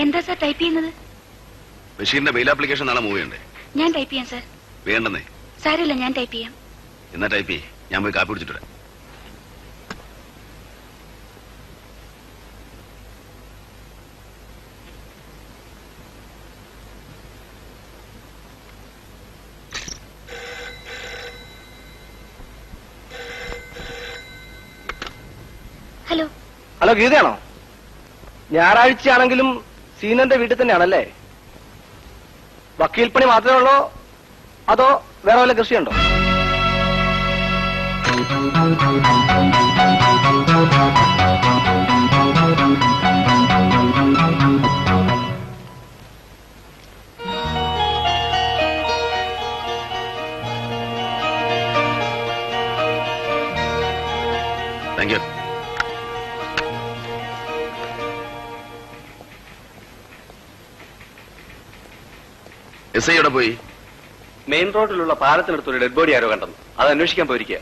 എന്താ sir type ചെയ്യുന്നത്? ബഷീറിന്റെ മെയിൽ ആപ്ലിക്കേഷൻ നാളെ മൂവ് ചെയ്യണ്ടേ? ഞാൻ ടൈപ്പ് ചെയ്യാം സാർ. വേണ്ടെന്നേ. സാരമില്ല, ഞാൻ ടൈപ്പ് ചെയ്യാം. എന്നാ ടൈപ്പ് ചെയ്യ്, ഞാൻ പോയി കാപ്പി കുടിച്ചിട്ട് വരാം. ഹലോ. ഹലോ, ഗീതയാണോ? ഞായറാഴ്ചയാണെങ്കിലും സീനന്റെ വീട്ടിൽ തന്നെയാണല്ലേ? വക്കീൽ പണി മാത്രമേ ഉള്ളോ അതോ വേറെ വല്ല കൃഷിയുണ്ടോ? Thank you. എസ് ഐ പോയി? മെയിൻ റോഡിലുള്ള പാലത്തിനടുത്ത് ഒരു ഡെഡ് ബോഡി ആരോ കണ്ടെന്ന്, അത് അന്വേഷിക്കാൻ പോയിരിക്കുക.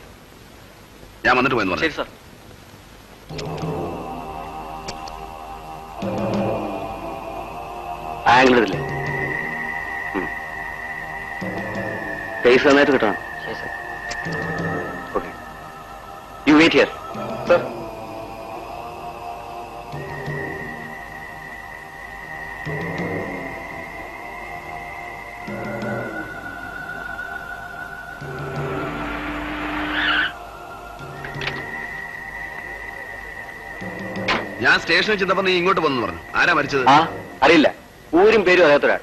ഞാൻ വന്നിട്ട് പോയെന്ന് പറഞ്ഞു. ശരി സാർ. ആംഗിളില്ലേ? കേസ് നന്നായിട്ട് കിട്ടണം. Okay, you wait here. Sir. ഞാൻ സ്റ്റേഷനിൽ ചെന്നപ്പോ നീ ഇങ്ങോട്ട് വന്നു പറഞ്ഞു. ആരാ മരിച്ചത്? അറിയില്ല, ഊരും പേരും അറിയാത്തൊരാൾ.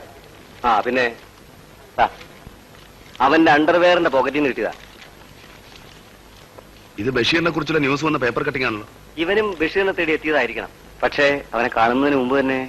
പിന്നെ അവന്റെ അണ്ടർവെയറിന്റെ പോക്കറ്റിൽ നിന്ന് കിട്ടിയതാ. ഇത് ബഷീറിനെ കുറിച്ചുള്ള ന്യൂസ് വന്ന പേപ്പർ കട്ടിംഗ് ആണല്ലോ. ഇവനും ബഷീറിനെ തേടി എത്തിയതായിരിക്കണം. പക്ഷേ അവനെ കാണുന്നതിന് മുമ്പ് തന്നെ